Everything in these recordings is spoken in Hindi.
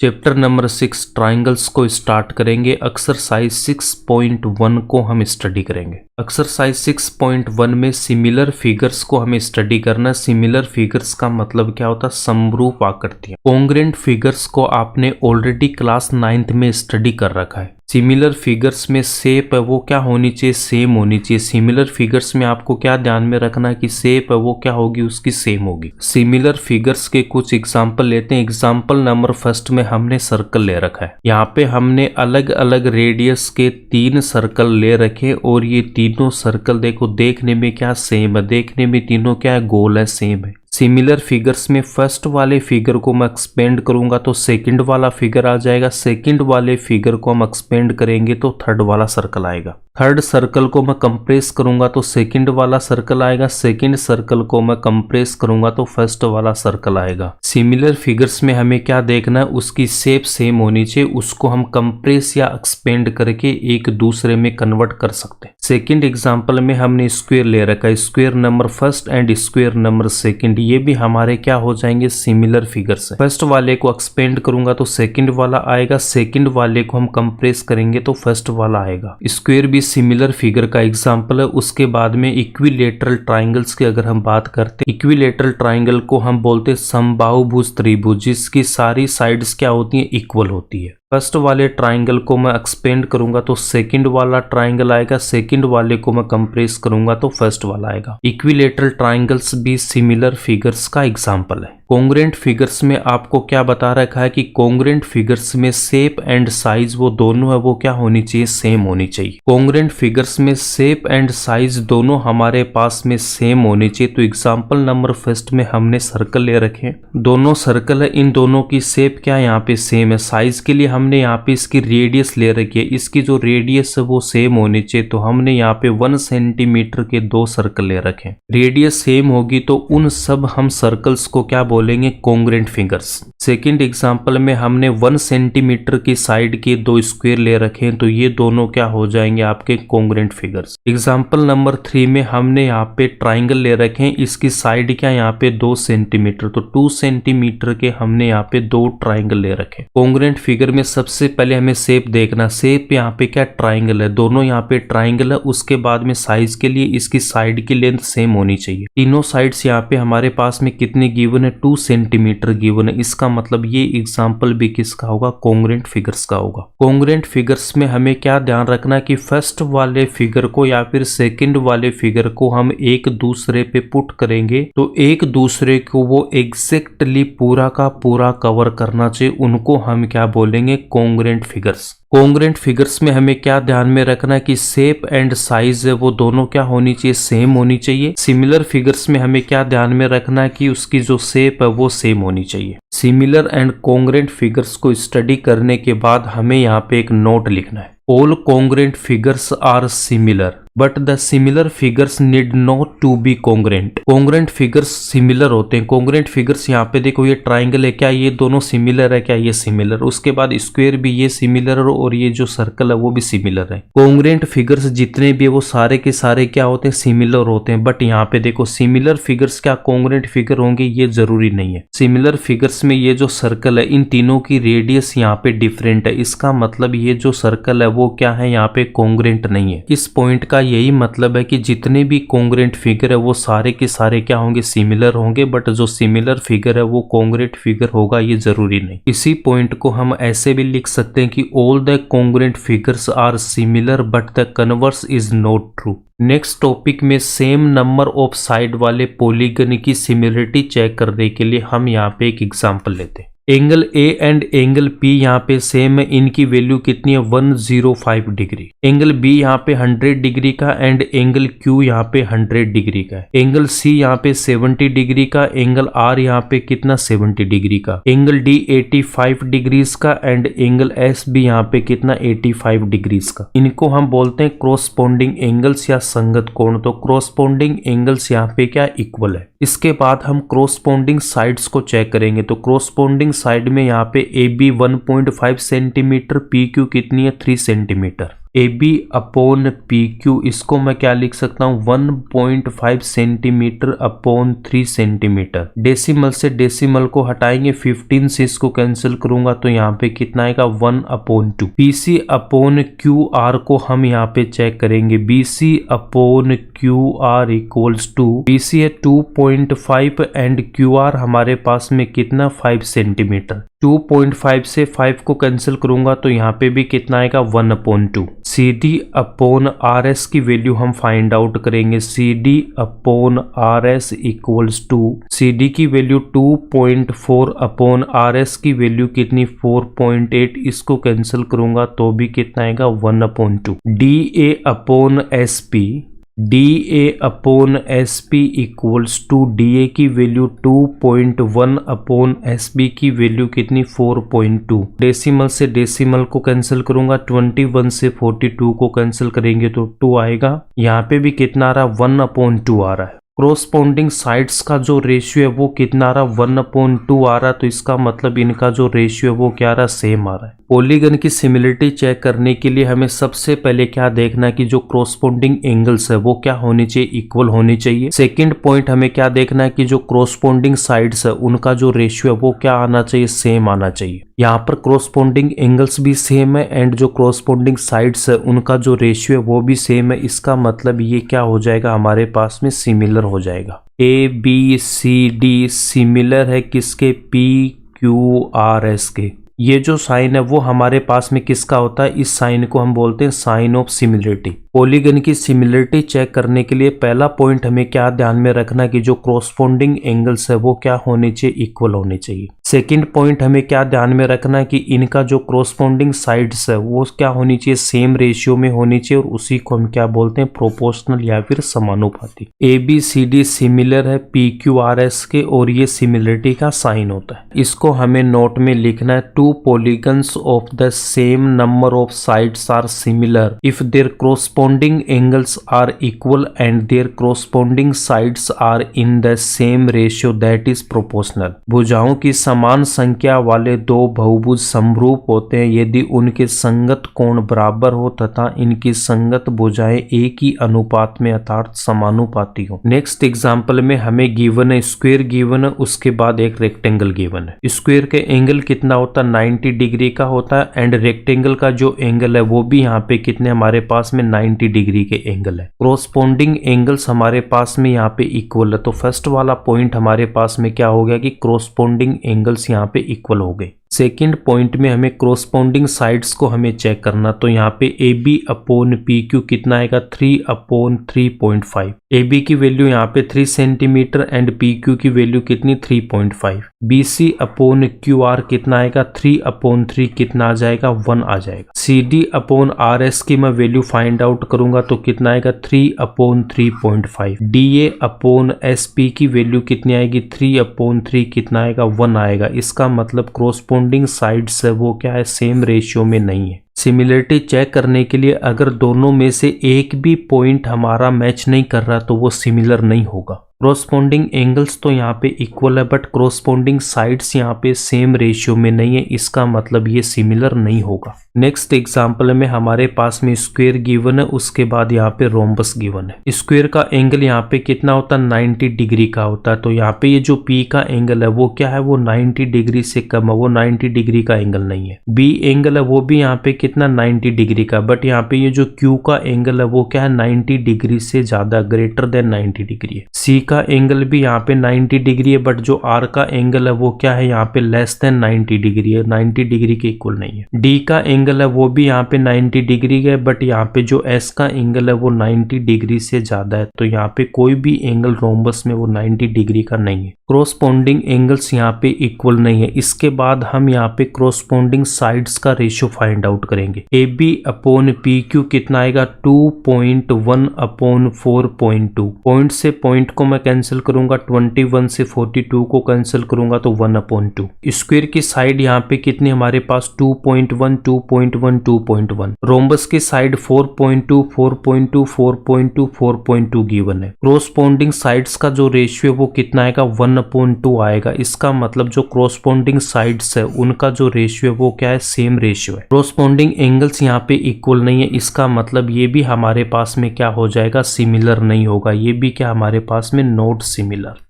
चैप्टर नंबर 6 ट्राइंगल्स को स्टार्ट करेंगे। एक्सरसाइज 6.1 को हम स्टडी करेंगे। एक्सरसाइज 6.1 में सिमिलर फिगर्स को हमें स्टडी करना। सिमिलर फिगर्स का मतलब क्या होता है? समरूप आकृतियां। कॉन्ग्रुएंट फिगर्स को आपने ऑलरेडी क्लास 9th में स्टडी कर रखा है। सिमिलर फिगर्स में शेप है वो क्या होनी चाहिए? सेम होनी चाहिए। सिमिलर फिगर्स में आपको क्या ध्यान में रखना है कि शेप है वो क्या होगी? उसकी सेम होगी। सिमिलर फिगर्स के कुछ एग्जांपल लेते हैं। एग्जांपल नंबर फर्स्ट में हमने सर्कल ले रखा है। यहाँ पे हमने अलग अलग रेडियस के 3 सर्कल ले रखे और ये तीनों सर्कल देखो देखने में क्या सेम है, देखने में तीनों क्या है? गोल है, सेम है। सिमिलर फिगर्स में फर्स्ट वाले फिगर को मैं एक्सपेंड करूंगा तो सेकंड वाला फिगर आ जाएगा। सेकंड वाले फिगर को हम एक्सपेंड करेंगे तो थर्ड वाला सर्कल आएगा। थर्ड सर्कल को मैं कंप्रेस करूंगा तो सेकंड वाला सर्कल आएगा। सेकंड सर्कल को मैं कंप्रेस करूंगा तो फर्स्ट वाला सर्कल आएगा। सिमिलर फिगर्स में हमें क्या देखना है? उसकी शेप सेम होनी चाहिए। उसको हम कंप्रेस या एक्सपेंड करके एक दूसरे में कन्वर्ट कर सकते हैं। सेकंड एग्जांपल में हमने स्क्वायर ले रखा है। Square number first and square number second, ये भी हमारे क्या हो जाएंगे? सिमिलर फिगर्स है। फर्स्ट वाले को एक्सपेंड करूंगा तो सेकंड वाला आएगा। सेकंड वाले को हम कंप्रेस करेंगे तो फर्स्ट वाला आएगा। स्क्वायर भी सिमिलर फिगर का एग्जांपल है। उसके बाद में इक्विलेटरल ट्राइंगल्स की अगर हम बात करते हैं, इक्विलेटरल ट्राइंगल को हम बोलते हैं समबाहुभुज त्रिभुज, जिसकी सारी साइड्स क्या होती है? इक्वल होती है। फर्स्ट वाले ट्राइंगल को मैं एक्सपेंड करूंगा तो सेकंड वाला ट्राइंगल आएगा। सेकंड वाले को मैं कंप्रेस करूंगा तो फर्स्ट वाला आएगा। इक्विलेटरल ट्राइंगल्स भी सिमिलर फिगर्स का एग्जांपल है। कॉन्ग्रुएंट फिगर्स में आपको क्या बता रखा है कि कॉन्ग्रुएंट फिगर्स में शेप एंड साइज वो दोनों है वो क्या होनी चाहिए? सेम होनी चाहिए। कॉन्ग्रुएंट फिगर्स में शेप एंड साइज दोनों हमारे पास में सेम होनी चाहिए। तो एग्जांपल नंबर फर्स्ट में हमने सर्कल ले रखे हैं। दोनों सर्कल है, इन दोनों की शेप क्या यहाँ पे सेम है। साइज के लिए हमने यहाँ पे इसकी रेडियस ले रखी है। इसकी जो रेडियस है वो सेम होनी चाहिए। तो हमने यहाँ पे 1 सेंटीमीटर के 2 सर्कल ले रखे हैं। रेडियस सेम होगी तो उन सब हम सर्कल्स को क्या बोलेंगे? Congruent figures. सेकंड एग्जांपल में हमने 1 सेंटीमीटर की साइड के 2 स्क्वायर ले रखे हैं तो ये दोनों क्या हो जाएंगे? आपके कॉन्ग्रुएंट फिगर्स। एग्जांपल नंबर 3 में हमने यहाँ पे ट्राइंगल ले रखे हैं। इसकी साइड क्या यहाँ पे 2 सेंटीमीटर, तो 2 सेंटीमीटर के हमने यहाँ पे 2 ट्राइंगल ले रखे। कॉन्ग्रुएंट फिगर में सबसे पहले हमें शेप देखना। शेप यहाँ पे क्या? ट्राइंगल है। दोनों यहाँ पे ट्राइंगल है। उसके बाद में साइज के लिए इसकी साइड की लेंथ सेम होनी चाहिए। तीनों साइड्स यहाँ पे हमारे पास में कितने गिवन है? 2 सेंटीमीटर गिवन है। इसका मतलब ये एग्जांपल भी किसका होगा? कॉन्ग्रुएंट फिगर्स का होगा। कॉन्ग्रुएंट फिगर्स में हमें क्या ध्यान रखना कि फर्स्ट वाले फिगर को या फिर सेकंड वाले फिगर को हम एक दूसरे पे पुट करेंगे तो एक दूसरे को वो एग्जैक्टली पूरा का पूरा कवर करना चाहिए। उनको हम क्या बोलेंगे? Congruent figures. कॉन्ग्रुएंट फिगर्स में हमें क्या ध्यान में रखना कि शेप एंड साइज है वो दोनों क्या होनी चाहिए? सेम होनी चाहिए। सिमिलर फिगर्स में हमें क्या ध्यान में रखना है कि उसकी जो शेप है वो सेम होनी चाहिए। सिमिलर एंड कॉन्ग्रुएंट फिगर्स को स्टडी करने के बाद हमें यहाँ पे एक नोट लिखना है। All congruent figures are similar but the similar figures need not to be congruent. Congruent figures similar होते हैं। कॉन्ग्रुएंट फिगर्स यहाँ पे देखो, ये ट्राइंगल है, क्या ये दोनों सिमिलर है? क्या ये सिमिलर? उसके बाद स्क्वायर भी ये सिमिलर और ये जो सर्कल है वो भी सिमिलर है। कॉन्ग्रुएंट फिगर्स जितने भी है वो सारे के सारे क्या होते हैं? सिमिलर होते हैं। बट यहाँ पे देखो सिमिलर फिगर्स क्या कॉन्ग्रुएंट फिगर होंगे? ये जरूरी नहीं है। सिमिलर फिगर्स में ये जो सर्कल है इन तीनों की रेडियस यहाँ पे डिफरेंट है। इसका मतलब ये जो सर्कल है वो क्या है? यहाँ पे कॉन्ग्रुएंट नहीं है। इस पॉइंट का यही मतलब है कि जितने भी कॉन्ग्रुएंट फिगर है वो सारे के सारे क्या होंगे? सिमिलर होंगे। बट जो सिमिलर फिगर है वो कॉन्ग्रुएंट फिगर होगा ये जरूरी नहीं। इसी पॉइंट को हम ऐसे भी लिख सकते हैं कि all the congruent figures are similar but the converse is not true. Next topic में सेम नंबर ऑफ साइड वाले पॉलीगन की सिमिलरिटी चेक करने के लिए हम यहाँ पे एक एग्जांपल लेते हैं। Angle A and angle P यहाँ पे सेम है। इनकी वैल्यू कितनी है? 105 डिग्री। एंगल बी यहाँ पे 100 डिग्री का एंड एंगल क्यू यहाँ पे 100 डिग्री का है। एंगल सी यहाँ पे 70 डिग्री का। एंगल आर यहाँ पे कितना? 70 डिग्री का। एंगल डी 85 डिग्रीज का एंड एंगल एस भी यहाँ पे कितना? 85 डिग्रीज का। इनको हम बोलते हैं क्रॉसपोंडिंग एंगल्स या संगत कोण। तो क्रॉसपोंडिंग एंगल्स यहाँ पे क्या? इक्वल है। इसके बाद हम क्रॉसपोंडिंग साइड्स को चेक करेंगे। तो क्रॉसपोंडिंग साइड में यहाँ पे A B 1.5 centimetre, P Q कितनी है? 3 centimetre. A B upon P Q, इसको मैं क्या लिख सकता हूँ 1.5 सेंटीमीटर अपॉन 3 सेंटीमीटर। डेसिमल से डेसिमल को हटाएंगे, 15 से इसको कैंसिल करूंगा तो यहाँ पे कितना आएगा 1/2। P C upon Q R को हम यहाँ पे चेक करेंगे, B C upon Q R equals to, B C है 2.5 एंड क्यू आर हमारे पास में कितना 5 सेंटीमीटर। 2.5 से 5 को कैंसिल करूंगा तो यहाँ पे भी कितना आएगा 1/2। C D upon R S की वैल्यू हम फाइंड आउट करेंगे, C D upon R S equals to, C D की वैल्यू 2.4 अपॉन आर एस की वैल्यू कितनी 4.8, इसको कैंसिल करूंगा तो भी कितना आएगा 1/2। D A upon S P, D A upon S P equals to, D A की वैल्यू 2.1 अपॉन एस बी की वैल्यू कितनी 4.2। डेसिमल से डेसिमल को कैंसिल करूंगा, 21 से 42 को कैंसिल करेंगे तो 2 आएगा। यहाँ पे भी कितना आ रहा 1/2 आ रहा है। क्रॉसपोंडिंग साइड्स का जो रेशियो है वो कितना आ रहा 1/2 आ रहा, तो इसका मतलब इनका जो रेशियो है वो क्या आ रहा सेम आ रहा है। पॉलीगन की सिमिलरिटी चेक करने के लिए हमें सबसे पहले क्या देखना है कि जो क्रॉसपोंडिंग एंगल्स है वो क्या होनी चाहिए, इक्वल होनी चाहिए। सेकंड पॉइंट हमें क्या देखना है कि जो क्रॉसपोंडिंग साइड्स है उनका जो रेशियो है वो क्या आना चाहिए, सेम आना चाहिए। यहाँ पर क्रॉसपोंडिंग एंगल्स भी सेम है एंड जो क्रॉसपोंडिंग साइड्स है उनका जो रेशियो है वो भी सेम है। इसका मतलब ये क्या हो जाएगा हमारे पास में सिमिलर हो जाएगा। A B C D similar है किसके, पी क्यू आर एस के। ये जो साइन है वो हमारे पास में किसका होता है, इस साइन को हम बोलते हैं साइन ऑफ सिमिलरिटी। पॉलीगन की सिमिलरिटी चेक करने के लिए पहला पॉइंट हमें क्या ध्यान में रखना कि जो क्रॉसपोंडिंग एंगल्स है वो क्या होने चाहिए, इक्वल होने चाहिए। सेकंड पॉइंट हमें क्या ध्यान में रखना कि इनका जो क्रॉसपोंडिंग साइड्स है वो क्या होनी चाहिए, सेम रेशियो में होनी चाहिए और उसी को हम क्या बोलते हैं, प्रोपोर्शनल या फिर समानुपाती। A B C D similar है पी क्यू आर एस के और ये सिमिलरिटी का साइन होता है। इसको हमें नोट में लिखना है, to polygons of the same number of sides are similar if their corresponding angles are equal and their corresponding sides are in the same ratio that is proportional। भुजाओं की समान संख्या वाले दो बहुभुज समरूप होते हैं यदि उनके संगत कोण बराबर हो तथा इनकी संगत भुजाएं एक ही अनुपात में अर्थात समानुपाती हो। नेक्स्ट एग्जांपल में हमें गिवन है स्क्वायर गिवन है, उसके बाद एक रेक्टेंगल गिवन है। स्क्वायर के एंगल कितना होता है 90 डिग्री का होता है एंड रेक्टेंगल का जो एंगल है वो भी यहाँ पे कितने हमारे पास में 90 डिग्री के एंगल है। क्रॉसपोंडिंग एंगल्स हमारे पास में यहाँ पे इक्वल है, तो फर्स्ट वाला पॉइंट हमारे पास में क्या हो गया कि क्रॉसपोंडिंग एंगल्स यहाँ पे इक्वल हो गए। सेकेंड पॉइंट में हमें क्रॉसपोंडिंग साइड्स को हमें चेक करना, तो यहाँ पे A B upon P Q कितना आएगा 3/3.5। ए बी की वैल्यू यहाँ पे 3 सेंटीमीटर एंड पी क्यू की वैल्यू कितनी 3.5। B C upon Q R कितना आएगा 3/3 कितना आ जाएगा 1 आ जाएगा। C D upon R S की मैं वैल्यू फाइंड आउट करूंगा तो कितना आएगा 3/3.5। D A upon S P की वैल्यू कितनी आएगी 3/3 कितना आएगा 1 आएगा। इसका मतलब क्रॉसपोंडिंग साइड्स है वो क्या है, सेम रेशियो में नहीं है। सिमिलरिटी चेक करने के लिए अगर दोनों में से एक भी पॉइंट हमारा मैच नहीं कर रहा तो वो सिमिलर नहीं होगा। क्रॉसपोंडिंग एंगल्स तो यहाँ पे इक्वल है बट क्रॉसपोंडिंग साइड्स यहाँ पे सेम रेशियो में नहीं है, इसका मतलब ये सिमिलर नहीं होगा। नेक्स्ट एग्जांपल में हमारे पास में स्क्वायर गिवन है, उसके बाद यहाँ पे रोम्बस गिवन है। स्क्वायर का एंगल यहाँ पे कितना होता है 90 डिग्री का होता है, तो यहाँ पे ये जो पी का एंगल है वो क्या है, वो 90 डिग्री से कम है, वो 90 डिग्री का एंगल नहीं है। बी एंगल है वो भी यहाँ पे कितना 90 डिग्री का, बट यहाँ पे ये जो क्यू का एंगल है वो क्या है 90 डिग्री से ज्यादा, ग्रेटर देन 90 डिग्री है। सी का एंगल भी यहाँ पे 90 डिग्री है बट जो आर का एंगल है वो क्या है यहाँ पे लेस देन 90 डिग्री है, 90 डिग्री के इक्वल नहीं है। डी का एंगल है वो भी यहाँ पे 90 डिग्री है बट यहाँ पे जो एस का एंगल है वो 90 डिग्री से ज्यादा है, तो यहाँ पे कोई भी एंगल रोम्बस में वो 90 डिग्री का नहीं है। क्रॉसपोंडिंग एंगल्स यहाँ पे इक्वल नहीं है। इसके बाद हम यहाँ पे क्रॉसपोंडिंग साइड्स का रेशियो फाइंड आउट करेंगे। A B upon P Q कितना आएगा 2.1/4.2। पॉइंट से पॉइंट को मैं मैं कैंसिल करूंगा, 21 से 42 को कैंसिल करूंगा तो 1/2। स्क्वायर की साइड यहाँ पे कितनी हमारे पास 2.1 2.1 2.1। रोम्बस की साइड 4.2 4.2 4.2 4.2 गिवन है। क्रोस्पोंडिंग साइड्स का जो रेशियो वो कितना आएगा, 1/2 आएगा। इसका मतलब जो क्रोस्पोंडिंग साइड्स है उनका जो रेशियो है वो क्या है, सेम रेशियो है। क्रोस्पोंडिंग एंगल्स यहाँ पे इक्वल नहीं है, इसका मतलब ये भी हमारे पास में क्या हो जाएगा, सिमिलर नहीं होगा। ये भी क्या हमारे पास में नॉट सिमिलर।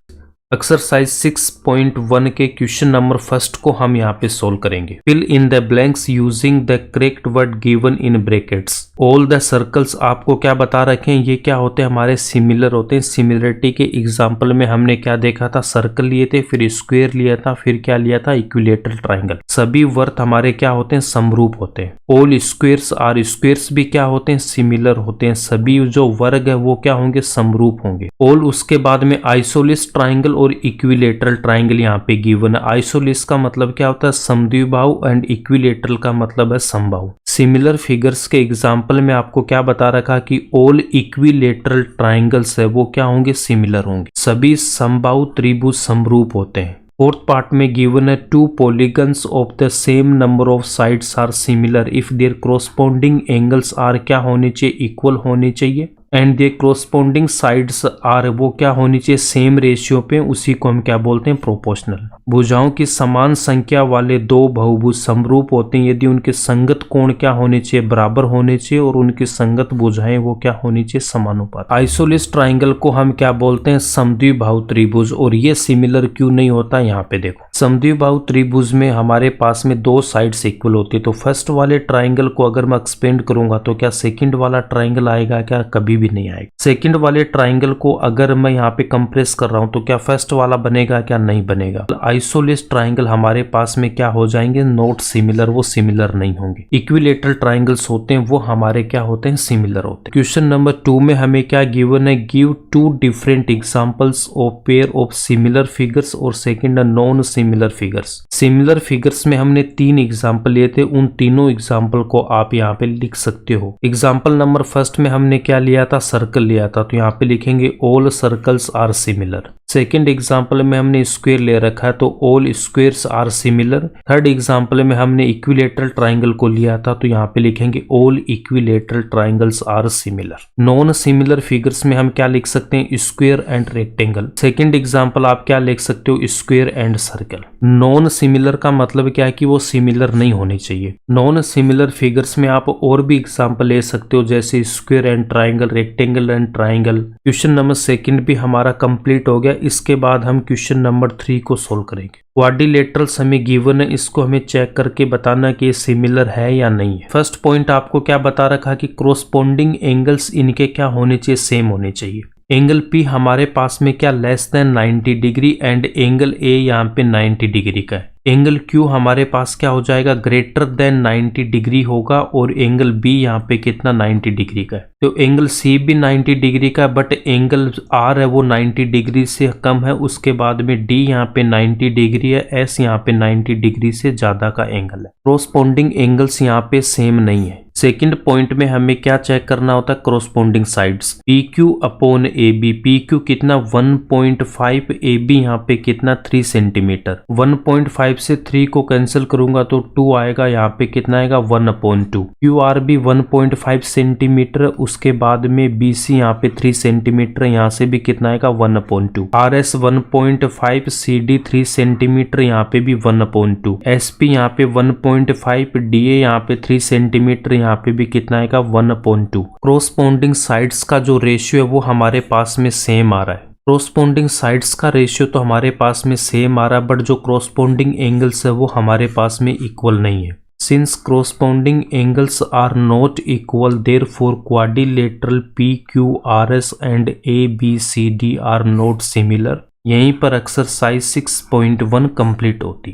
एक्सरसाइज 6.1 के क्वेश्चन नंबर फर्स्ट को हम यहाँ पे सोल्व करेंगे। Fill in the blanks using the correct word given in brackets. All the circles आपको क्या बता रखे हैं, ये क्या होते हैं, हमारे सिमिलर होते हैं। सिमिलरिटी के एग्जाम्पल में हमने क्या देखा था, सर्कल लिए थे, फिर स्क्वायर लिया था, फिर क्या लिया था, इक्विलेटरल ट्राइंगल। सभी वर्त हमारे क्या होते हैं, समरूप होते हैं। ऑल स्क्वायर्स आर स्क्वायर्स भी क्या होते हैं, सिमिलर होते हैं। सभी जो वर्ग है वो क्या होंगे, समरूप होंगे। ऑल उसके बाद में आइसोलिस ट्राइंगल और इक्विलेटरल ट्राइंगल यहाँ पे गिवन है। आइसोलिस का मतलब क्या होता है, समद्विबाहु, एंड इक्विलेटरल का मतलब है समबाहु। सिमिलर फिगर्स के एग्जाम्पल में आपको क्या बता रखा कि ऑल इक्विलेटरल ट्राइंगल्स है वो क्या होंगे, सिमिलर होंगे। सभी समबाहु त्रिभुज समरूप होते हैं। फोर्थ पार्ट में गिवन है 2 polygons of the same number of sides are similar if their corresponding angles are क्या होनी चाहिए, इक्वल होनी चाहिए। And they corresponding sides are वो क्या होनी चाहिए, सेम रेशियो पे। उसी को हम क्या बोलते हैं, प्रोपोर्शनल। भुजाओं की समान संख्या वाले दो बहुभुज समरूप होते हैं यदि उनके संगत कोण क्या होने चाहिए, बराबर होने चाहिए, और उनकी संगत भुजाएं वो क्या होनी चाहिए, समानुपात। आइसोलिस ट्राइंगल को हम क्या बोलते हैं, समद्विबाहु त्रिभुज। और ये सिमिलर क्यों नहीं होता, यहाँ पे देखो। समद्विबाहु त्रिभुज में हमारे पास में दो साइड्स इक्वल होती है। तो फर्स्ट वाले ट्राइंगल को अगर मैं एक्सपेंड करूंगा तो क्या सेकंड वाला ट्राइंगल आएगा, क्या कभी भी नहीं आएगा। सेकंड वाले ट्राइंगल को अगर मैं यहाँ पे कंप्रेस कर रहा हूं तो क्या फर्स्ट वाला बनेगा, क्या नहीं बनेगा। आइसोलिस ट्राइंगल हमारे पास में क्या हो जाएंगे, नॉट सिमिलर, वो सिमिलर नहीं होंगे। इक्विलेटरल ट्राइंगल्स होते हैं वो हमारे क्या होते हैं, सिमिलर होते हैं। क्वेश्चन नंबर 2 में हमें क्या गिवन है, give 2 different examples of pair of similar figures और second non similar figures. Similar figures में हमने 3 एग्जांपल लिए थे, उन तीनों एग्जांपल को आप यहाँ पे लिख सकते हो। एग्जांपल नंबर फर्स्ट में हमने क्या लिया था, सर्कल लिया था, तो यहाँ पे लिखेंगे all circles are similar. Second example में हमने स्क्वायर ले रखा है तो all squares are similar. Third example में हमने इक्विलेटरल ट्राइंगल को लिया था तो यहाँ पे लिखेंगे all equilateral triangles are similar. Non similar figures में हम क्या लिख सकते हैं, square and rectangle. Second example आप क्या लिख सकते हो, square and circle. Non similar का मतलब क्या है कि वो सिमिलर नहीं होनी चाहिए। नॉन सिमिलर फिगर्स में आप और भी एग्जाम्पल ले सकते हो जैसे square and triangle, rectangle and triangle. Question number second भी हमारा कंप्लीट हो गया। इसके बाद हम क्वेश्चन नंबर 3 को सोल्व करेंगे। क्वाड्रिलेटरल्स हमें गिवन है, इसको हमें चेक करके बताना कि ये सिमिलर है या नहीं है। फर्स्ट पॉइंट आपको क्या बता रखा कि क्रोस्पोंडिंग एंगल्स इनके क्या होने चाहिए, सेम होने चाहिए। एंगल P हमारे पास में क्या less than 90 degree and angle A यहाँ पे 90 डिग्री का है। एंगल Q हमारे पास क्या हो जाएगा, ग्रेटर देन 90 डिग्री होगा, और एंगल B यहाँ पे कितना 90 डिग्री का है। तो एंगल C भी 90 डिग्री का है, बट एंगल R है वो 90 डिग्री से कम है। उसके बाद में D यहाँ पे 90 डिग्री है, S यहाँ पे 90 डिग्री से ज्यादा का एंगल है। कोरोस्पोंडिंग एंगल्स यहाँ पे सेम नहीं है। सेकंड पॉइंट में हमें क्या चेक करना होता है, corresponding sides. PQ upon AB, PQ कितना 1.5, AB यहाँ पे कितना 3 सेंटीमीटर। 1.5 से 3 को कैंसिल करूंगा तो 2 आएगा, यहाँ पे कितना आएगा 1/2। QR भी 1.5 सेंटीमीटर, उसके बाद में BC यहाँ पे 3 सेंटीमीटर, यहाँ से भी कितना आएगा 1/2। RS 1.5, CD 3 सेंटीमीटर, यहाँ पे भी 1/2। SP यहाँ पे 1.5, DA यहाँ पे 3 सेंटीमीटर, यहाँ पे भी कितना आएगा 1/2। क्रोस्पोंडिंग साइड्स का जो रेशियो है वो हमारे पास में सेम आ रहा है। क्रोस्पोंडिंग साइड्स का रेशियो तो हमारे पास में सेम आ रहा है, बट जो क्रोस्पोंडिंग एंगल्स है वो हमारे पास में इक्वल नहीं है। Since corresponding angles are not equal, therefore quadrilateral PQRS and ABCD are not similar. यहीं पर एक्सरसाइज 6.1 कंप्लीट होती है।